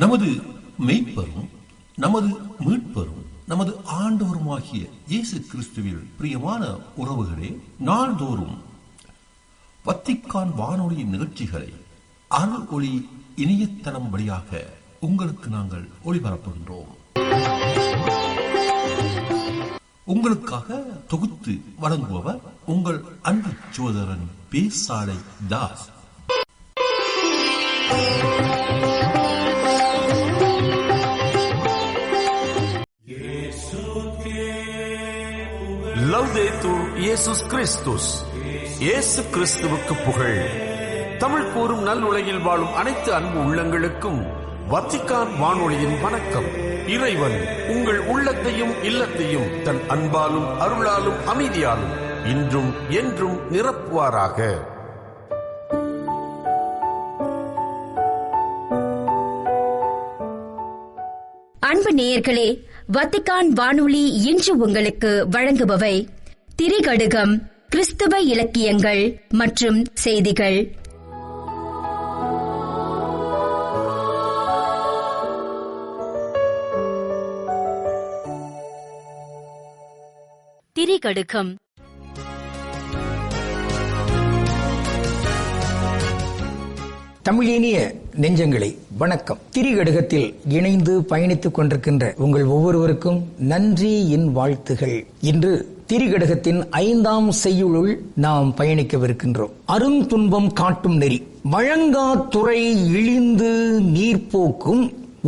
நமது மெய்ப்பரும் நமது மீட்பரும் நமது ஆண்டவருமாகிய இயேசு கிறிஸ்துவில் பிரியமான உறவுகளே, நாள்தோறும் வத்திக்கான் வானொலி நிகழ்ச்சிகளை அருள் ஒளி இணையதளம் வழியாக உங்களுக்கு நாங்கள் ஒளிபரப்புகின்றோம். உங்களுக்காக தொகுத்து வழங்குபவர் உங்கள் அன்பு சகோதரன் பேசாலை தாஸ். லவ்தேத்தூர் இயேசுஸ் கிறிஸ்துஸ். இயேசு கிறிஸ்துவுக்கு புகழ். தமிழ் கூறும் நல் உலகில் வாழும் அனைத்து அன்பு உள்ளங்களுக்கும் வத்திக்கான் வானொலியின் வணக்கம். இறைவன் உங்கள் உள்ளத்தையும் இல்லத்தையும் தன் அன்பாலும் அருளாலும் அமைதியாலும் இன்றும் என்றும் நிரப்புவாராக. அன்பு நேயர்களே, வத்திக்கான் வானொலி இன்று உங்களுக்கு வழங்குபவை திரிகடுகம், கிறிஸ்தவ இலக்கியங்கள் மற்றும் செய்திகள். திரிகடுகம். தமிழினிய நெஞ்சங்களே, வணக்கம். திரிகடுகத்தில் இணைந்து பயணித்துக் கொண்டிருக்கின்ற உங்கள் ஒவ்வொருவருக்கும் நன்றி, என் வாழ்த்துகள். இன்று திரிகடுகத்தின் 5ஆம் செய்யுளுள் நாம் பயணிக்கவிருக்கின்றோம். அருந்துன்பம் காட்டும் நெறி. வழங்கா துறை இழிந்து நீர்போக்கும்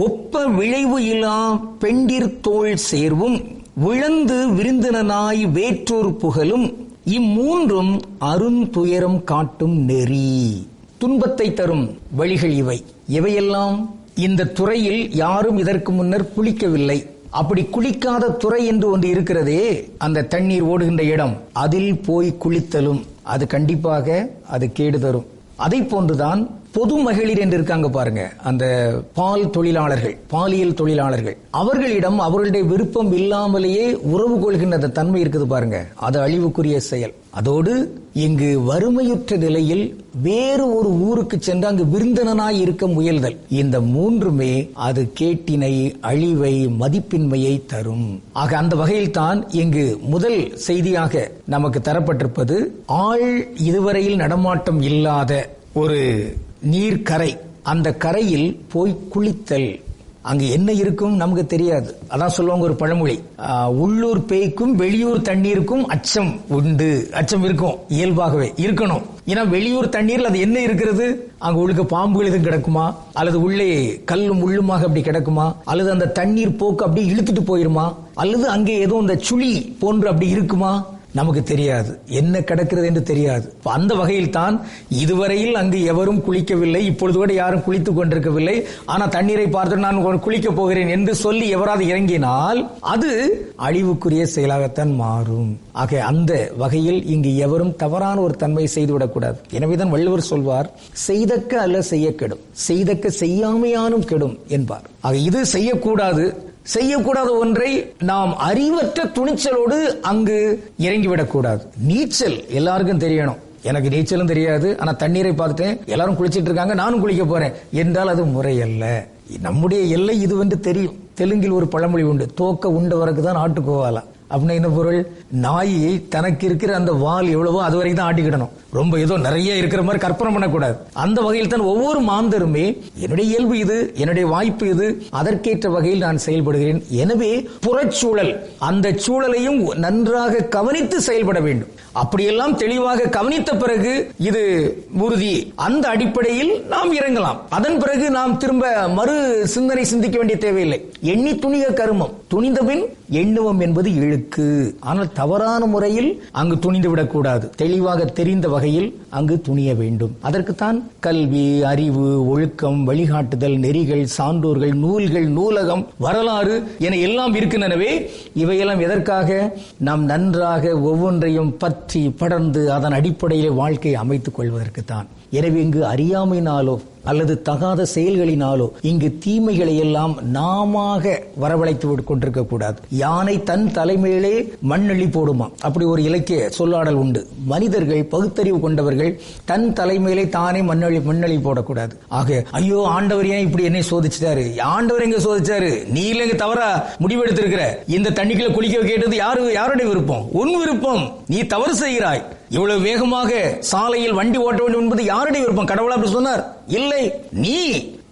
ஒப்ப விளைவு இல்லா பெண்டிர் தோள் சேர்வும் விழந்து விருந்தினனாய் வேற்றோர் புகழும் இம்மூன்றும் அருந்துயரம் காட்டும் நெறி. துன்பத்தை தரும் வழிகள் இவை. எவையெல்லாம்? இந்த துறையில் யாரும் இதற்கு முன்னர் குளிக்கவில்லை. அப்படி குளிக்காத துறை என்று ஒன்று இருக்கிறதே, அந்த தண்ணீர் ஓடுகின்ற இடம், அதில் போய் குளித்தலும் அது கண்டிப்பாக அது கேடு தரும். அதை போன்றுதான் பொது மகளிர் என்று இருக்காங்க பாருங்க, அந்த பால் தொழிலாளர்கள், பாலியல் தொழிலாளர்கள், அவர்களிடம் அவர்களுடைய விருப்பம் இல்லாமலேயே உறவு கொள்கின்ற அந்த தன்மை இருக்குது பாருங்க, அது அழிவுக்குரிய செயல். அதோடு இங்கு வறுமையுற்ற நிலையில் வேறு ஒரு ஊருக்கு சென்று அங்கு விருந்தினனாய் இருக்க முயல்தல், இந்த மூன்றுமே அது கேட்டினை, அழிவை, மதிப்பின்மையை தரும். ஆக அந்த வகையில் தான் இங்கு முதல் செய்தியாக நமக்கு தரப்பட்டிருப்பது, ஆள் இதுவரையில் நடமாட்டம் இல்லாத ஒரு நீர்க்கரை, அந்த கரையில் போய் குளித்தல். அங்கு என்ன இருக்கும் நமக்கு தெரியாது. அதான் சொல்லுவாங்க ஒரு பழமொழி, உள்ளூர் பேய்க்கும் வெளியூர் தண்ணீருக்கும் அச்சம் உண்டு. அச்சம் இருக்கும், இயல்பாகவே இருக்கணும். ஏன்னா வெளியூர் தண்ணீரில் அது என்ன இருக்கிறது? அங்க உள்ளுக்கு பாம்புகள் எதுவும் கிடக்குமா, அல்லது உள்ளே கல்லும் முள்ளுமாக அப்படி கிடக்குமா, அல்லது அந்த தண்ணீர் போக்கு அப்படி இழுத்துட்டு போயிருமா, அல்லது அங்கே ஏதோ இந்த சுழி போன்று அப்படி இருக்குமா, நமக்கு தெரியாது. என்ன கிடக்கிறது என்று தெரியாது. அந்த வகையில் தான் இதுவரையில் அங்கு எவரும் குளிக்கவில்லை, இப்பொழுது கூட யாரும் குளித்துக் கொண்டிருக்கவில்லை. ஆனா தண்ணீரை பார்த்து நான் குளிக்கப் போகிறேன் என்று சொல்லி எவராது இறங்கினால் அது அழிவுக்குரிய செயலாகத்தான் மாறும். ஆக அந்த வகையில் இங்கு எவரும் தவறான ஒரு தன்மை செய்துவிடக்கூடாது. எனவேதான் வள்ளுவர் சொல்வார், செய்தக்க அல்ல செய்ய கெடும், செய்தக்க செய்யாமையானும் கெடும் என்பார். ஆக இது செய்யக்கூடாது. செய்யக்கூடாத ஒன்றை நாம் அறிவற்ற துணிச்சலோடு அங்கு இறங்கிவிடக்கூடாது. நீச்சல் எல்லாருக்கும் தெரியணும். எனக்கு நீச்சலும் தெரியாது, ஆனா தண்ணீரை பார்த்துட்டேன், எல்லாரும் குளிச்சிட்டு இருக்காங்க, நானும் குளிக்க போறேன் என்றால் அது முறையல்ல. நம்முடைய எல்லை இதுவென்று தெரியும். தெலுங்கில் ஒரு பழமொழி உண்டு, தோக்க உண்டவருக்கு தான் ஆட்டுக்கோவாலாம். அப்படின்னு என்ன பொருள்? நாயை தனக்கு இருக்கிற அந்த வால் எவ்வளவோ அது வரைக்கும் தான் ஆட்டிக்கிடணும். ரொம்ப ஏதோ நிறைய இருக்கிற மாதிரி கற்பனை பண்ணக்கூடாது. அந்த வகையில் தான் ஒவ்வொரு மாந்தருமே என்னுடைய இயல்பு இது, என்னுடைய வாய்ப்பு இது, அதற்கேற்ற வகையில் நான் செயல்படுகிறேன். எனவே புறச்சூழல், அந்த சூழலையும் நன்றாக கவனித்து செயல்பட வேண்டும். அப்படியெல்லாம் தெளிவாக கவனித்த பிறகு இது உறுதி, அந்த அடிப்படையில் நாம் இறங்கலாம். அதன் பிறகு நாம் திரும்ப மறு சிந்தனை சிந்திக்க வேண்டிய தேவையில்லை. எண்ணி துணிக கருமம், துணிந்தபின் எண்ணுவம் என்பது இழுக்கு. ஆனால் தவறான முறையில் அங்கு துணிந்து விடக்கூடாது. தெளிவாக தெரிந்த வகையில் அங்கு துணிய வேண்டும். அதற்குத்தான் கல்வி, அறிவு, ஒழுக்கம், வழிகாட்டுதல், நெறிகள், சான்றோர்கள், நூல்கள், நூலகம், வரலாறு என எல்லாம் இருக்கின்றனவே. இவையெல்லாம் எதற்காக? நாம் நன்றாக ஒவ்வொன்றையும் பற்றி படர்ந்து அதன் அடிப்படையில் வாழ்க்கையை அமைத்துக் கொள்வதற்குத்தான். எனவே இங்கு அறியாமையினாலோ அல்லது தகாத செயல்களினாலோ இங்கு தீமைகளை எல்லாம் நாம வரவழைத்து கொண்டிருக்க கூடாது. யானை தன் தலைமையிலே மண்ணெளி போடுமா, அப்படி ஒரு இலக்கிய சொல்லாடல் உண்டு. மனிதர்கள் பகுத்தறிவு கொண்டவர்கள் தன் தலைமையிலே தானே மண்ணெளி போடக்கூடாது. ஆக ஐயோ ஆண்டவர் ஏன் இப்படி என்னை சோதிச்சிட்டாரு, ஆண்டவர் எங்க சோதிச்சாரு, நீ இல்லைங்க தவறா முடிவெடுத்திருக்கிற, இந்த தண்ணிக்குள்ள குளிக்க கேட்டது யாருடைய விருப்பம், உன் விருப்பம், நீ தவறு செய்கிறாய், இவ்வளவு வேகமாக சாலையில் வண்டி ஓட்ட வேண்டும் என்பது யாருடைய விருப்பம், கடவுளா அப்படி சொன்னார்? இல்லை, நீ.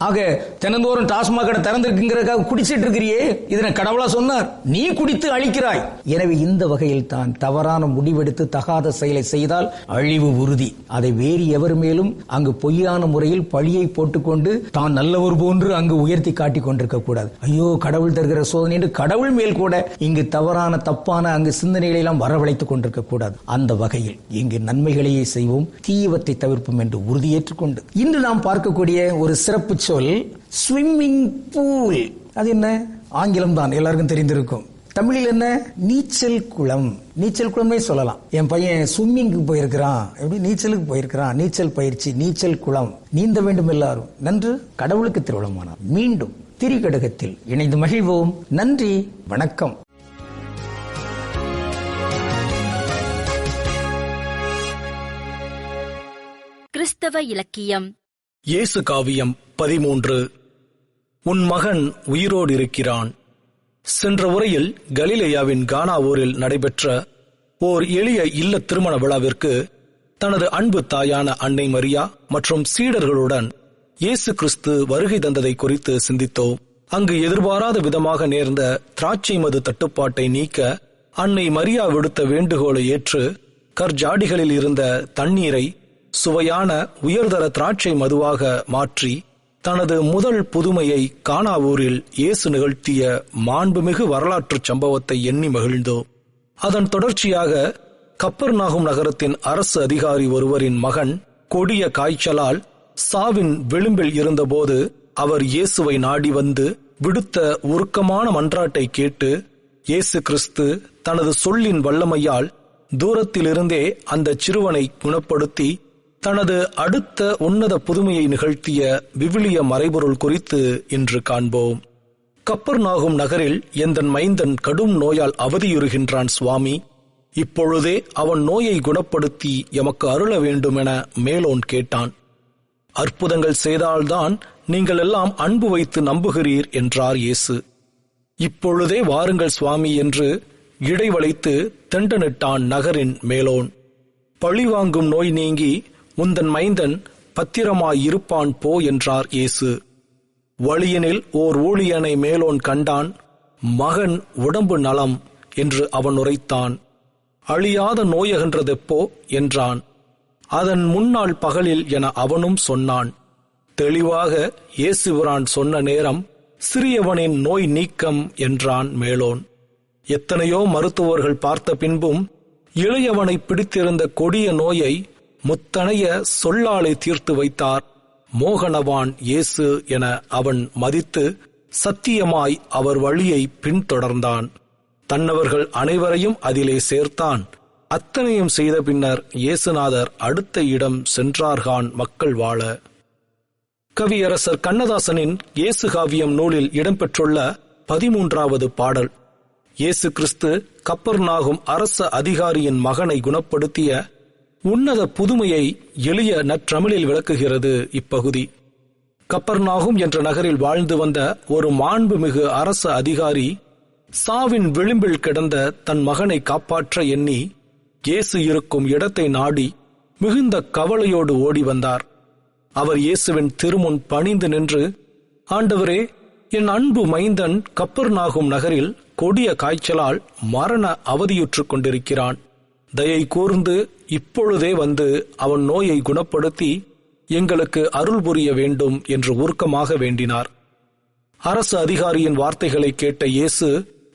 ஆக தினந்தோறும் டாஸ்மாக் கடை திறந்திருக்குங்கிறதுக்காக குடிச்சிட்டு இருக்கிறியே, இதனை கடவுளா சொன்னார்? நீ குடித்து அழிக்கிறாய். எனவே இந்த வகையில் தான் தவறான முடிவெடுத்து தகாத செயலை செய்தால் அழிவு உறுதி. அதை வேறு எவர் மேலும் அங்கு பொய்யான முறையில் பழியை போட்டுக்கொண்டு தான் நல்லவர் போன்று அங்கு உயர்த்தி காட்டிக் கொண்டிருக்க கூடாது. ஐயோ கடவுள் தருகிற சோதனை என்று கடவுள் மேல் கூட இங்கு தப்பான அங்கு சிந்தனைகளை எல்லாம் வரவழைத்துக் கொண்டிருக்க கூடாது. அந்த வகையில் இங்கு நன்மைகளையே செய்வோம், தீயவற்றை தவிர்ப்போம் என்று உறுதியேற்றுக் கொண்டு இன்று நாம் பார்க்கக்கூடிய ஒரு சிறப்பு சொல் ஸ்விம்மிங் பூல். அது என்ன? ஆங்கிலம் தான், எல்லாருக்கும் தெரிந்திருக்கும். தமிழில் என்ன? நீச்சல் குளம். நீச்சல் குளமே சொல்லலாம். என் பையன் ஸ்விம்மிங்க்கு போயிருக்கிறான், எப்படி நீச்சலுக்கு போயிருக்கிறான், நீச்சல் பயிற்சி, நீச்சல் குளம். நீந்த வேண்டும் எல்லாரும். நன்று, கடவுளுக்கு திருவிழமானார். மீண்டும் திரிகடுகத்தில் இணைந்து மகிழ்வோம். நன்றி, வணக்கம். கிறிஸ்தவ இலக்கியம். இயேசு காவியம் 13. உன் மகன் உயிரோடு இருக்கிறான். சென்ற உரையில் கலிலேயாவின் கானா ஊரில் நடைபெற்ற ஓர் எளிய இல்ல திருமண விழாவிற்கு தனது அன்பு தாயான அன்னை மரியா மற்றும் சீடர்களுடன் இயேசு கிறிஸ்து வருகை தந்ததை குறித்து சிந்தித்தோம். அங்கு எதிர்பாராத விதமாக நேர்ந்த திராட்சை மது தட்டுப்பாட்டை நீக்க அன்னை மரியா விடுத்த வேண்டுகோளை ஏற்று கற்ஜாடிகளில் இருந்த தண்ணீரை சுவையான உயர்தர திராட்சை மதுவாக மாற்றி தனது முதல் புதுமையை கானா ஊரில் இயேசு நிகழ்த்திய மாண்புமிகு வரலாற்று சம்பவத்தை எண்ணி மகிழ்ந்தோம். அதன் தொடர்ச்சியாக கப்பர்நாகும் நகரத்தின் அரசு அதிகாரி ஒருவரின் மகன் கொடிய காய்ச்சலால் சாவின் விளிம்பில் இருந்தபோது அவர் இயேசுவை நாடி வந்து விடுத்த உருக்கமான மன்றாட்டை கேட்டு இயேசு கிறிஸ்து தனது சொல்லின் வல்லமையால் தூரத்திலிருந்தே அந்த சிறுவனை குணப்படுத்தி தனது அடுத்த உன்னத புதுமையை நிகழ்த்திய விவிலிய மறைபொருள் குறித்து இன்று காண்போம். கப்பர்நாகும் நகரில் எந்தன் மைந்தன் கடும் நோயால் அவதியுறுகின்றான் சுவாமி, இப்பொழுதே அவன் நோயை குணப்படுத்தி எமக்கு அருள வேண்டும் என மேலோன் கேட்டான். அற்புதங்கள் செய்தால்தான் நீங்கள் எல்லாம் அன்பு வைத்து நம்புகிறீர் என்றார் இயேசு. இப்பொழுதே வாருங்கள் சுவாமி என்று இடைவளைத்து தெண்டனிட்டான் நகரின் மேலோன். பழிவாங்கும் நோய் நீங்கி உந்தன் மைந்தன் பத்திரமாயிருப்பான் போ என்றார் இயேசு. வழியினில் ஓர் ஊழியனை மேலோன் கண்டான். மகன் உடம்பு நலம் என்று அவன் உரைத்தான். அழியாத நோயகன்றதெப்போ என்றான். அதன் முன்னாள் பகலில் என அவனும் சொன்னான். தெளிவாக இயேசுபிரான் சொன்ன நேரம் சிறியவனின் நோய் நீக்கம் என்றான் மேலோன். எத்தனையோ மருத்துவர்கள் பார்த்த பின்பும் இளையவனை பிடித்திருந்த கொடிய நோயை முத்தனைய சொல்லாலே தீர்த்து வைத்தார் மோகனவான் இயேசு என அவன் மதித்து சத்தியமாய் அவர் வழியை பின்தொடர்ந்தான். தன்னவர்கள் அனைவரையும் அதிலே சேர்த்தான். அத்தனையும் செய்த பின்னர் இயேசுநாதர் அடுத்த இடம் சென்றார்கான் மக்கள் வாழ. கவியரசர் கண்ணதாசனின் இயேசு காவியம் நூலில் இடம்பெற்றுள்ள 13வது பாடல் இயேசு கிறிஸ்து கப்பர்நாகும் அரச அதிகாரியின் மகனை குணப்படுத்திய உன்னத புதுமையை எளிய நற்றமிழில் விளக்குகிறது. இப்பகுதி கப்பர்நாகும் என்ற நகரில் வாழ்ந்து வந்த ஒரு மாண்புமிகு அரச அதிகாரி சாவின் விளிம்பில் கிடந்த தன் மகனை காப்பாற்ற எண்ணி இயேசு இருக்கும் இடத்தை நாடி மிகுந்த கவலையோடு ஓடி வந்தார். அவர் இயேசுவின் திருமுன் பணிந்து நின்று, ஆண்டவரே, என் அன்பு மைந்தன் கப்பர்நாகும் நகரில் கொடிய காய்ச்சலால் மரண அவதியுற்றுக் கொண்டிருக்கிறான். தயை கூர்ந்து இப்பொழுதே வந்து அவன் நோயை குணப்படுத்தி எங்களுக்கு அருள் புரிய வேண்டும் என்று உருக்கமாக வேண்டினார். அரசு அதிகாரியின் வார்த்தைகளை கேட்ட இயேசு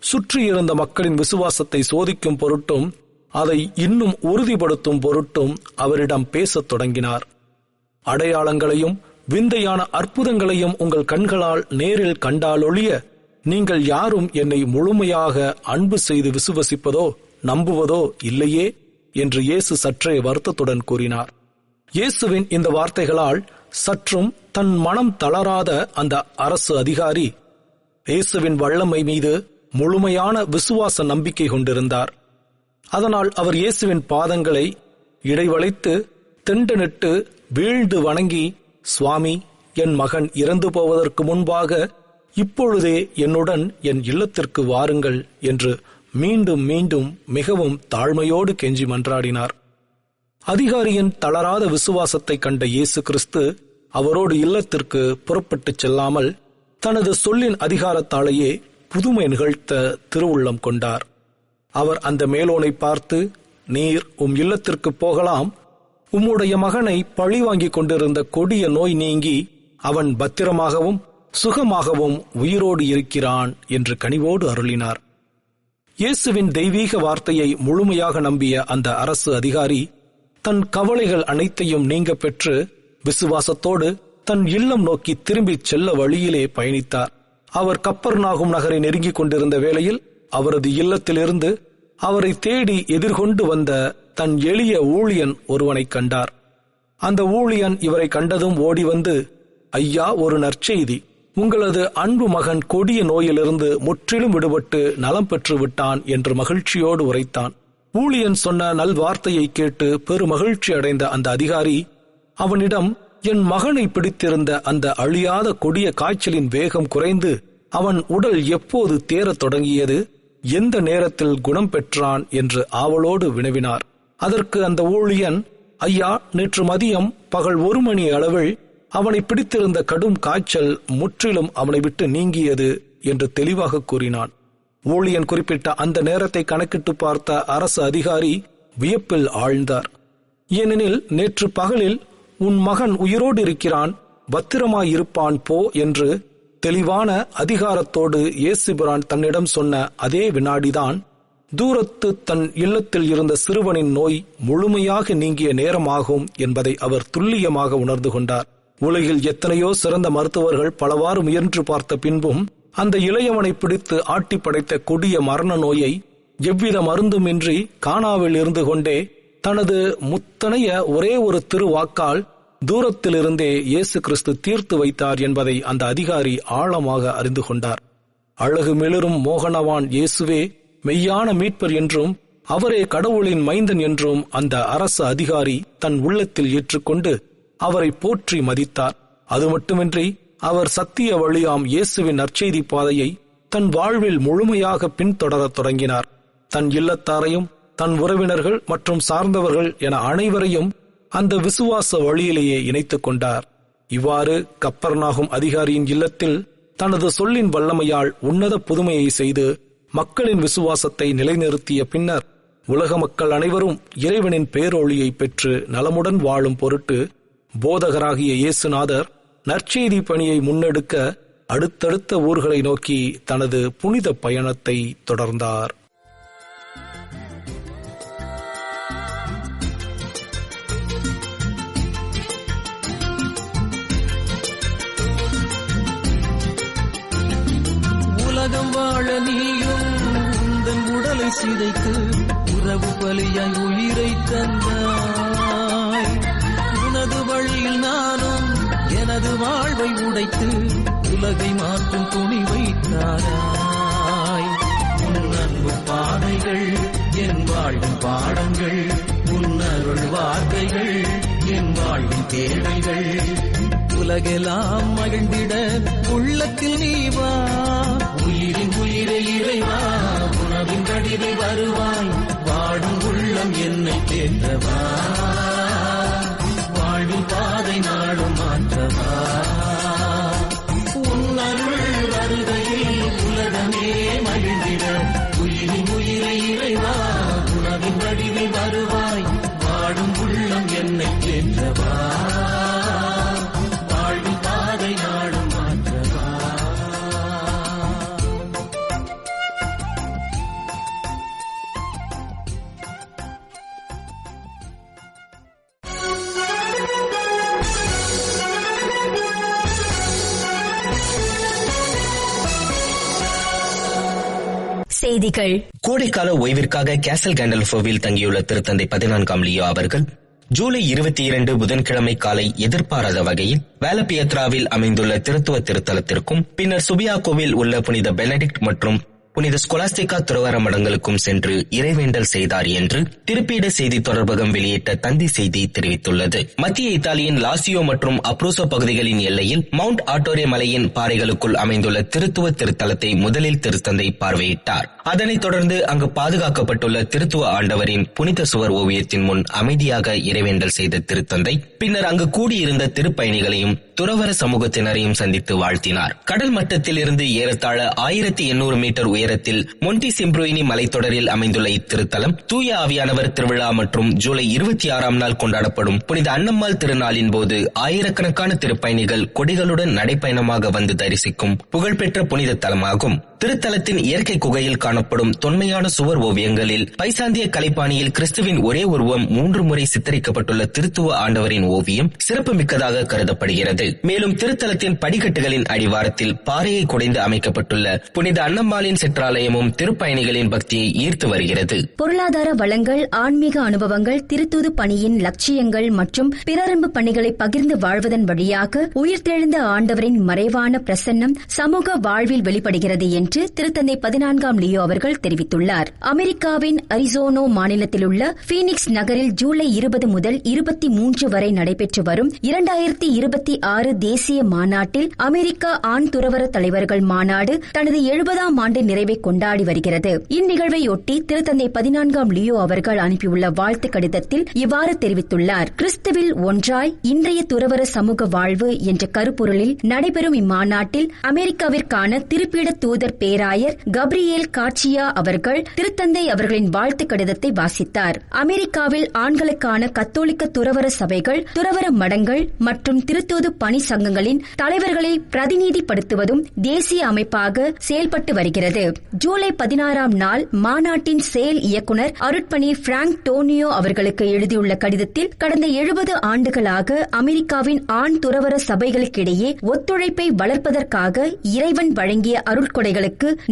சுற்றியிருந்த மக்களின் விசுவாசத்தை சோதிக்கும் பொருட்டும் அதை இன்னும் உறுதிப்படுத்தும் பொருட்டும் அவரிடம் பேசத் தொடங்கினார். அடையாளங்களையும் விந்தையான அற்புதங்களையும் உங்கள் கண்களால் நேரில் கண்டாலொழிய நீங்கள் யாரும் என்னை முழுமையாக அன்பு செய்து விசுவசிப்பதோ நம்புவதோ இல்லையே என்று இயேசு சற்றே வருத்தத்துடன் கூறினார். இயேசுவின் இந்த வார்த்தைகளால் சற்றும் தன் மனம் தளராத அந்த அரசு அதிகாரி இயேசுவின் வல்லமை மீது முழுமையான விசுவாச நம்பிக்கை கொண்டிருந்தார். அதனால் அவர் இயேசுவின் பாதங்களை இடைவளைத்து திண்டனிட்டு வீழ்ந்து வணங்கி, சுவாமி, என் மகன் இறந்து போவதற்கு முன்பாக இப்பொழுதே என்னுடன் என் இல்லத்திற்கு வாருங்கள் என்று மீண்டும் மீண்டும் மிகவும் தாழ்மையோடு கெஞ்சி மன்றாடினார். அதிகாரியின் தளராத விசுவாசத்தை கண்ட இயேசு கிறிஸ்து அவரோடு இல்லத்திற்கு புறப்பட்டுச் செல்லாமல் தனது சொல்லின் அதிகாரத்தாலேயே புதுமை நிகழ்த்த திருவுள்ளம் கொண்டார். அவர் அந்த மேலோனை பார்த்து, நீர் இல்லத்திற்கு போகலாம், உம்முடைய மகனை பழிவாங்கிக் கொண்டிருந்த கொடிய நோய் நீங்கி அவன் பத்திரமாகவும் சுகமாகவும் உயிரோடு இருக்கிறான் என்று கனிவோடு அருளினார். இயேசுவின் தெய்வீக வார்த்தையை முழுமையாக நம்பிய அந்த அரசு அதிகாரி தன் கவலைகள் அனைத்தையும் நீங்க பெற்று விசுவாசத்தோடு தன் இல்லம் நோக்கி திரும்பிச் செல்ல வழியிலே பயணித்தார். அவர் கப்பர்நாகும் நகரை நெருங்கிக் கொண்டிருந்த வேளையில் அவரது இல்லத்திலிருந்து அவரை தேடி எதிர்கொண்டு வந்த தன் எளிய ஊழியன் ஒருவனை கண்டார். அந்த ஊழியன் இவரை கண்டதும் ஓடி வந்து, ஐயா, ஒரு நற்செய்தி, உங்களது அன்பு மகன் கொடிய நோயிலிருந்து முற்றிலும் விடுபட்டு நலம் பெற்று விட்டான் என்று மகிழ்ச்சியோடு உரைத்தான். ஊழியன் சொன்ன நல்வார்த்தையை கேட்டு பெரு மகிழ்ச்சி அடைந்த அந்த அதிகாரி அவனிடம், என் மகனை பிடித்திருந்த அந்த அழியாத கொடிய காய்ச்சலின் வேகம் குறைந்து அவன் உடல் எப்போது தேரத் தொடங்கியது, எந்த நேரத்தில் குணம் பெற்றான் என்று ஆவலோடு வினவினார். அதற்கு அந்த ஊழியன், ஐயா, நேற்று மதியம் பகல் 1 மணி அளவில் அவனை பிடித்திருந்த கடும் காய்ச்சல் முற்றிலும் அவனை விட்டு நீங்கியது என்று தெளிவாக கூறினான். ஊழியன் குறிப்பிட்ட அந்த நேரத்தை கணக்கிட்டு பார்த்த அரசு அதிகாரி வியப்பில் ஆழ்ந்தார். ஏனெனில் நேற்று பகலில் உன் மகன் உயிரோடு இருக்கிறான், பத்திரமாயிருப்பான் போ என்று தெளிவான அதிகாரத்தோடு இயேசுபிரான் தன்னிடம் சொன்ன அதே வினாடிதான் தூரத்து தன் இல்லத்தில் இருந்த சிறுவனின் நோய் முழுமையாக நீங்கிய நேரமாகும் என்பதை அவர் துல்லியமாக உணர்ந்து கொண்டார். உலகில் எத்தனையோ சிறந்த மருத்துவர்கள் பலவாறு முயன்று பார்த்த பின்பும் அந்த இளையவனை பிடித்து ஆட்டி படைத்த கொடிய மரண நோயை எவ்வித மருந்துமின்றி கானாவில் இருந்து கொண்டே தனது முத்தனைய ஒரே ஒரு திருவாக்கால் தூரத்திலிருந்தே இயேசு கிறிஸ்து தீர்த்து வைத்தார் என்பதை அந்த அதிகாரி ஆழமாக அறிந்து கொண்டார். அழகு மிளிரும் மோகனவான் இயேசுவே மெய்யான மீட்பர் என்றும் அவரே கடவுளின் மைந்தன் என்றும் அந்த அரசு அதிகாரி தன் உள்ளத்தில் ஏற்றுக்கொண்டு அவரை போற்றி மதித்தார். அது மட்டுமின்றி அவர் சத்திய வழியாம் இயேசுவின் நற்செய்தி பாதையை தன் வாழ்வில் முழுமையாக பின்தொடரத் தொடங்கினார். தன் இல்லத்தாரையும் தன் உறவினர்கள் மற்றும் சார்ந்தவர்கள் என அனைவரையும் அந்த விசுவாச வழியிலேயே இணைத்துக் கொண்டார். இவ்வாறு கப்பர்நாகும் அதிகாரியின் இல்லத்தில் தனது சொல்லின் வல்லமையால் உன்னத புதுமையை செய்து மக்களின் விசுவாசத்தை நிலைநிறுத்திய பின்னர் உலக மக்கள் அனைவரும் இறைவனின் பேரொளியை பெற்று நலமுடன் வாழும் பொருட்டு போதகராகிய இயேசுநாதர் நற்செய்தி பணியை முன்னெடுக்க அடுத்தடுத்த ஊர்களை நோக்கி தனது புனித பயணத்தை தொடர்ந்தார். உலகம் வாழ நீயும் உந்தன் உடலை சிதைத்து உறவு பலியாய் உயிரை தந்தாய். உனது வழியில் நானும் எனது வாழ்வை உடைத்து உலகை மாற்றும் துணிவை தாராய். உன் அன்பு பாதைகள் என் வாழ்வின் பாடங்கள், உன் அருள் வார்த்தைகள் என் வாழ்வின் தேவைகள். உலகெல்லாம் மகிழ்ந்திட உள்ளத்தில் நீ வா, உயிரின் உயிரை இறைவா, உணவின் கடிதை வருவாய். வாடும் உள்ளம் என்னை தேற்றவா, வாழ்வின் பாதை நாடும் மாற்றவா. உன் அருள் வருகையில் உலகமே மகிழ்ந்திட உயிரின் உயிரை இறைவா, உணவின் கடிதை வருவாய். வாடும் உள்ளம் என்னை தேற்றவா, வாழ்வின் பாதை நாடும் மாற்றவா. செய்திகள். கோடைக்கால ஓய்விற்காக கேசல் கேண்டல்ஃபோவில் தங்கியுள்ள திருத்தந்தை 14ஆம் லியோ அவர்கள் ஜூலை 22 புதன்கிழமை காலை எதிர்பாராத வகையில் வேலபியத்ராவில் அமைந்துள்ள திருத்துவ திருத்தலத்திற்கும் பின்னர் சுபியாக்கோவில் உள்ள புனித பெனடிக்ட் மற்றும் புனித ஸ்கொலாஸ்டிகா துறவர மடங்களுக்கும் சென்று இறைவேண்டல் செய்தார் என்று திருப்பீட செய்தி தொடர்பகம் வெளியிட்ட தந்தி செய்தி தெரிவித்துள்ளது. மத்திய இத்தாலியின் லாசியோ மற்றும் அப்ரூசோ பகுதிகளின் எல்லையில் மவுண்ட் ஆட்டோரே மலையின் பாறைகளுக்குள் அமைந்துள்ள திருத்துவ திருத்தலத்தை முதலில் திருத்தந்தை பார்வையிட்டார். அதனைத் தொடர்ந்து அங்கு பாதுகாக்கப்பட்டுள்ள திருத்துவ ஆண்டவரின் புனித சுவர் ஓவியத்தின் முன் அமைதியாக இறைவேண்டல் செய்த திருத்தந்தை பின்னர் அங்கு கூடியிருந்த திருப்பயணிகளையும் துறவர சமூகத்தினரையும் சந்தித்து வாழ்த்தினார். கடல் மட்டத்தில் இருந்து ஏறத்தாழ 1800 மீட்டர் உயரத்தில் மொன்டி சிம்ப்ரோயினி மலைத்தொடரில் அமைந்துள்ள இத்திருத்தலம் தூய ஆவியானவர் திருவிழா மற்றும் ஜூலை 26ஆம் நாள் கொண்டாடப்படும் புனித அன்னம்மாள் திருநாளின் போது ஆயிரக்கணக்கான திருப்பயணிகள் கொடிகளுடன் நடைப்பயணமாக வந்து தரிசிக்கும் புகழ்பெற்ற புனித தலமாகும். திருத்தலத்தின் இயற்கை குகையில் காணப்படும் தொன்மையான சுவர் ஓவியங்களில் பைசாந்திய கலைப்பாணியில் கிறிஸ்துவின் ஒரே உருவம் 3 முறை சித்தரிக்கப்பட்டுள்ள திருத்துவ ஆண்டவரின் ஓவியம் சிறப்புமிக்கதாக கருதப்படுகிறது. மேலும் திருத்தலத்தின் படிக்கட்டுகளின் அடிவாரத்தில் பாறையை குடைந்து அமைக்கப்பட்டுள்ள புனித அன்னம்மாளின் சிற்றாலயமும் திருப்பயணிகளின் பக்தியை ஈர்த்து வருகிறது. பொருளாதார வளங்கள், ஆன்மீக அனுபவங்கள், திருத்தூது பணியின் லட்சியங்கள் மற்றும் பிறரன்பு பணிகளை பகிர்ந்து வாழ்வதன் வழியாக உயிர்த்தெழுந்த ஆண்டவரின் மறைவான பிரசன்னம் சமூக வாழ்வில் வெளிப்படுகிறது என்று திருத்தந்தை 14ஆம் லியோ அவர்கள் தெரிவித்துள்ளார். அமெரிக்காவின் அரிசோனா மாநிலத்தில் உள்ள பீனிக்ஸ் நகரில் ஜூலை 20 முதல் 23 வரை நடைபெற்று வரும் 2026 தேசிய மாநாட்டில் அமெரிக்கா ஆண் துறவர தலைவர்கள் மாநாடு தனது 70ஆம் ஆண்டு நிறைவை கொண்டாடி வருகிறது. இந்நிகழ்வையொட்டி திருத்தந்தை 14ஆம் லியோ அவர்கள் அனுப்பியுள்ள வாழ்த்து கடிதத்தில் இவ்வாறு தெரிவித்துள்ளார். கிறிஸ்துவில் ஒன்றாய் இன்றைய துறவர சமூக வாழ்வு என்ற கருப்பொருளில் நடைபெறும் இம்மாநாட்டில் அமெரிக்காவிற்கான திருப்பீட தூதர் பேராயர் கப்ரியேல் கார்சியா அவர்கள் திருத்தந்தை அவர்களின் வாழ்த்து கடிதத்தை வாசித்தார். அமெரிக்காவில் ஆண்களுக்கான கத்தோலிக்க துறவர சபைகள், துறவர மடங்கள் மற்றும் திருத்தூது பணி சங்கங்களின் தலைவர்களை பிரதிநிதிப்படுத்துவதும் தேசிய அமைப்பாக செயல்பட்டு வருகிறது. ஜூலை 16ஆம் நாள் மாநாட்டின் செயல் இயக்குநர் அருட்பணி பிராங்க் டோனியோ அவர்களுக்கு எழுதியுள்ள கடிதத்தில் கடந்த 70 ஆண்டுகளாக அமெரிக்காவின் ஆண் துறவர சபைகளுக்கிடையே ஒத்துழைப்பை வளர்ப்பதற்காக இறைவன் வழங்கிய அருட்கொடைகளுக்கு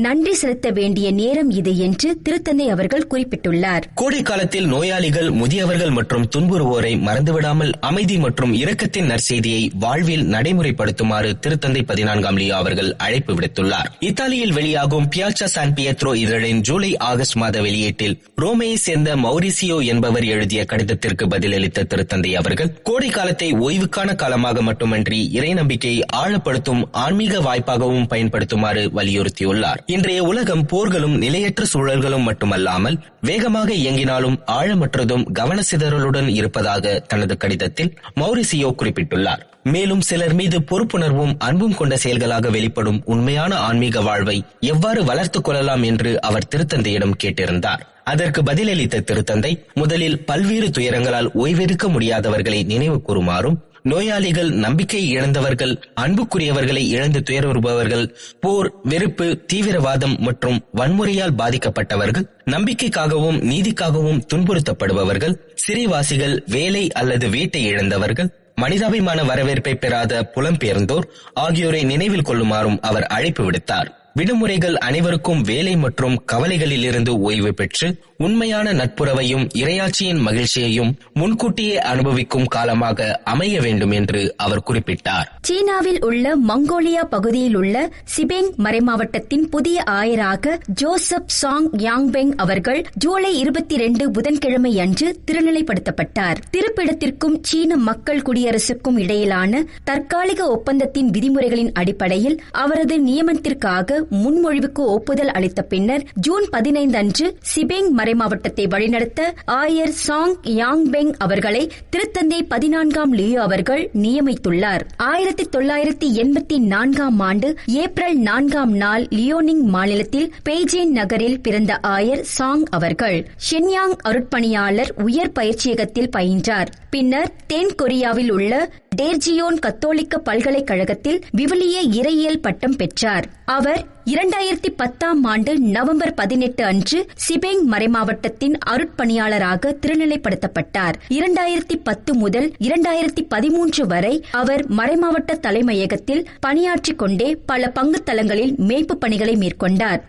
நன்றி செலுத்த வேண்டிய நேரம் இது என்று திருத்தந்தை அவர்கள் குறிப்பிட்டுள்ளார். கோடை காலத்தில் நோயாளிகள், முதியவர்கள் மற்றும் துன்புறுவோரை மறந்துவிடாமல் அமைதி மற்றும் இரக்கத்தின் நற்செய்தியை வாழ்வில் நடைமுறைப்படுத்துமாறு திருத்தந்தை 14ஆம் லியோ அவர்கள் அழைப்பு விடுத்துள்ளார். இத்தாலியில் வெளியாகும் பியாச்சா சான் பியத்ரோ இதழின் ஜூலை ஆகஸ்ட் மாத வெளியீட்டில் ரோமையை சேர்ந்த மௌரிசியோ என்பவர் எழுதிய கடிதத்திற்கு பதிலளித்த திருத்தந்தை அவர்கள் கோடை காலத்தை ஓய்வுக்கான காலமாக மட்டுமன்றி இறை நம்பிக்கையை ஆழப்படுத்தும் ஆன்மீக வாய்ப்பாகவும் பயன்படுத்துமாறு வலியுறுத்தியுள்ளார். இன்றைய உலகம் போர்களும் நிலையற்ற சூழல்களும் மட்டுமல்லாமல் வேகமாக இயங்கினாலும் ஆழமற்றதும் கவனசிதறலுடன் இருப்பதாக தனது கடிதத்தில் மௌரிசியோ குறிப்பிட்டுள்ளார். மேலும் சிலர் மீது பொறுப்புணர்வும் அன்பும் கொண்ட செயல்களாக வெளிப்படும் உண்மையான ஆன்மீக வாழ்வை எவ்வாறு வளர்த்துக் கொள்ளலாம் என்று அவர் திருத்தந்தையிடம் கேட்டிருந்தார். அதற்கு பதிலளித்த திருத்தந்தை முதலில் பல்வேறு துயரங்களால் ஓய்வெடுக்க முடியாதவர்களை நினைவு கூறுமாறும், நோயாளிகள், நம்பிக்கை இழந்தவர்கள், அன்புக்குரியவர்களை இழந்து துயருறுபவர்கள், போர், வெறுப்பு, தீவிரவாதம் மற்றும் வன்முறையால் பாதிக்கப்பட்டவர்கள், நம்பிக்கைக்காகவும் நீதிக்காகவும் துன்புறுத்தப்படுபவர்கள், சிறைவாசிகள், வேலை அல்லது வீட்டை இழந்தவர்கள், மனிதாபிமான வரவேற்பை பெறாத புலம்பெயர்ந்தோர் ஆகியோரை நினைவில் கொள்ளுமாறும் அவர் அழைப்பு விடுத்தார். விடுமுறைகள் அனைவருக்கும் வேலை மற்றும் கவலைகளில் இருந்து ஓய்வு பெற்று உண்மையான நட்புறவையும் இறையாட்சியின் மகிழ்ச்சியையும் முன்கூட்டியே அனுபவிக்கும் காலமாக அமைய வேண்டும் என்று அவர் குறிப்பிட்டார். சீனாவில் உள்ள மங்கோலியா பகுதியில் உள்ள சிபெங் மறைமாவட்டத்தின் புதிய ஆயராக ஜோசப் சாங் யாங்பெங் அவர்கள் ஜூலை 22 புதன்கிழமை அன்று திருநிலைப்படுத்தப்பட்டார். திருப்பிடத்திற்கும் சீன மக்கள் குடியரசுக்கும் இடையிலான தற்காலிக ஒப்பந்தத்தின் விதிமுறைகளின் அடிப்படையில் அவரது நியமனத்திற்காக முன்மொழிவுக்கு ஒப்புதல் அளித்த பின்னர் ஜூன் 15 அன்று சிபெங் மறைமாவட்டத்தை வழிநடத்த ஆயர் சாங் யாங்பெங் அவர்களை திருத்தந்தை 14ஆம் லியோ அவர்கள் நியமித்துள்ளார். 1984ஆம் ஆண்டு ஏப்ரல் 4ஆம் நாள் லியோனிங் மாநிலத்தில் பெய்ஜிங் நகரில் பிறந்த ஆயர் சாங் அவர்கள் ஷென்யாங் அருட்பணியாளர் உயர் பயிற்சியகத்தில் பயின்றார். பின்னர் தென் கொரியாவில் உள்ள டேர்ஜியோன் கத்தோலிக்க பல்கலைக்கழகத்தில் விவிலிய இறையியல் பட்டம் பெற்றார். அவர் 2010ஆம் ஆண்டு நவம்பர் 18 அன்று சிபெங் மறைமாவட்டத்தின் அருட்பணியாளராக திருநிலைப்படுத்தப்பட்டார். 2010 முதல் 2013 வரை அவர் மறைமாவட்ட தலைமையகத்தில் பணியாற்றிக் கொண்டே பல பங்குத்தலங்களில் மேய்ப்பு பணிகளை மேற்கொண்டார்.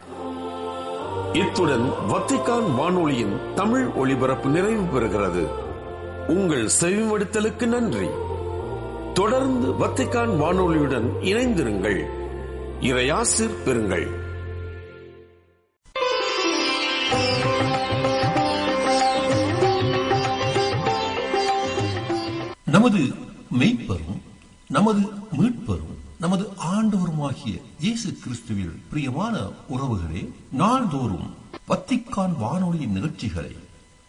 இத்துடன் வத்திக்கான் வானொலியின் தமிழ் ஒளிபரப்பு நிறைவு பெறுகிறது. உங்கள் செவிமடுத்தலுக்கு நன்றி. தொடர்ந்து வத்திக்கான் வானொலியுடன் இணைந்திருங்கள். இறையாசிர் பெறுங்கள். நமது மெய்ப்பரும் நமது மீட்பரும் நமது ஆண்டவருமாகிய இயேசு கிறிஸ்துவில் பிரியமான உறவுகளே, நாள்தோறும் வத்திக்கான் வானொலியின் நிகழ்ச்சிகளை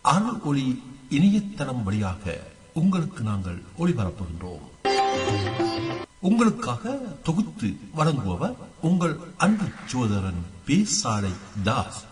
அருள் ஒளி இணையதளம் வழியாக உங்களுக்கு நாங்கள் ஒளிபரப்புகின்றோம். உங்களுக்காக தொகுத்து வழங்குபவர் உங்கள் அன்பு சகோதரன் பேசாலை தாஸ்.